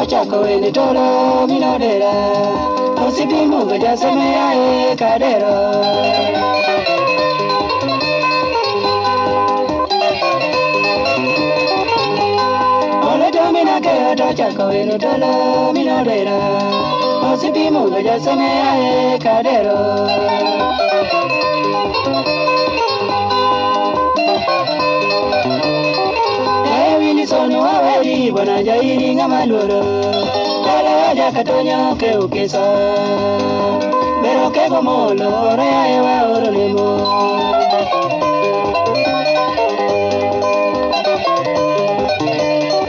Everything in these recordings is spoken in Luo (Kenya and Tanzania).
chako ene tolo minodera osipimu gajaseme ae kadero ole domina ke chako ene tolo minodera osipimu gajaseme ae kadero Sono aweri bona jairi ngamaloro Tala jaka tonyo ke ukesa Bero ke gomolo Raya ewa orolemo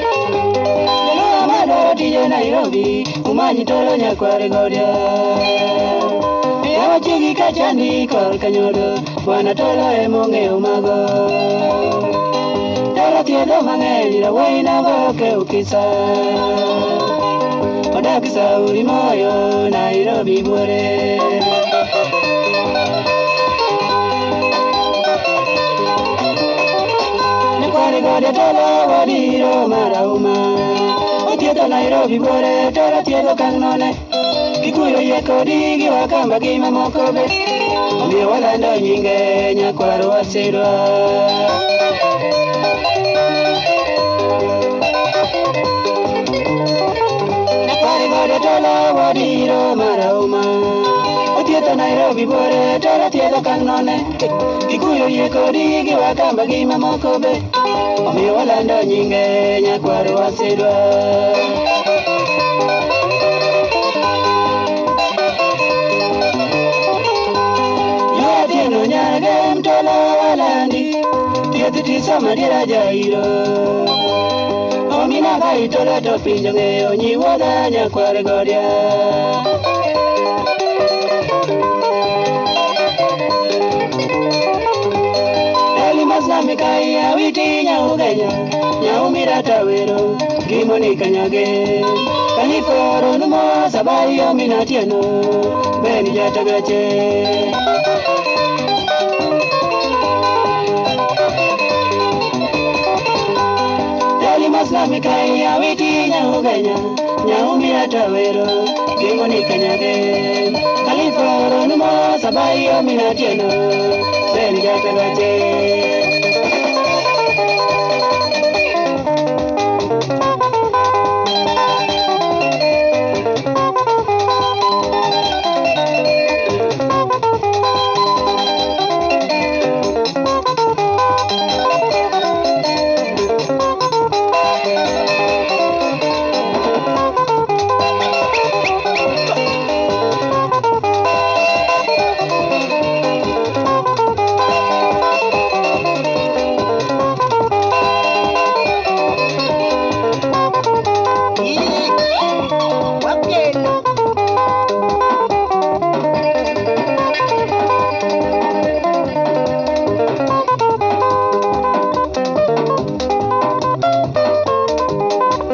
Lelo amaloro tiye Nairobi Umanyi tolo nyakware godia Yawa chigi kachani kol kanyodo Wana tolo emonge umago Tiedo mang'eny rawai nago ke ukisa Odak Sauri moyo Nairobi buore Nekware gode tolo wadiro marauma Otiedo Nairobi buore tolo tiedo kang none Kikuyo ye kodi gi wakamba gi mamoko be Omiyo walando nyinge nyakwaro wasidwa Tolo wadiro marauma Otiedo Nairobi buore tolo tiedo kang none Kikuyo ye kodi gi wakamba gi mamoko be Omiyo walando nyinge nyakwaro wasidwa Yuatieno nyage mtolo walandi Tiedhi tisa madira jairo Omina gai tolo to pinjo ng'eyo nyiwodha nyakware godia Eli masnami kai awiti nyaugenya Nyaumira tawero Gimoni kanyage Kaniforo numo sabari omina tieno Beni jatagache Masnami kai awiti nyaugenya Nyaumira tawero Gimoni kanyage Kaliforo numo sabai omina tieno Ben jatagache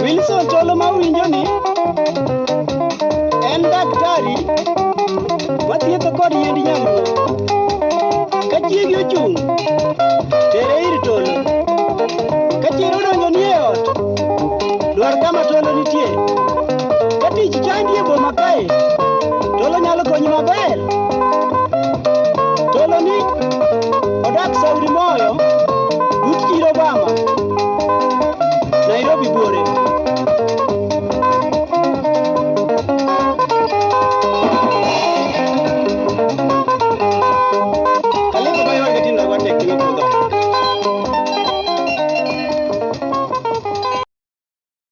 Wilson tolo mawinjo ni en daktari mathietho kod yiend nyamno ka chiegi ochung' tere ir tolo ka chiero donjo ni e ot dwar kama tolo nitie ka tich chandi e boma kae tolo nyalo konyi maber tolo ni odak Sauri moyo but chiro Bama Nairobi buore Kalengo bayo ga tin la wate kini ko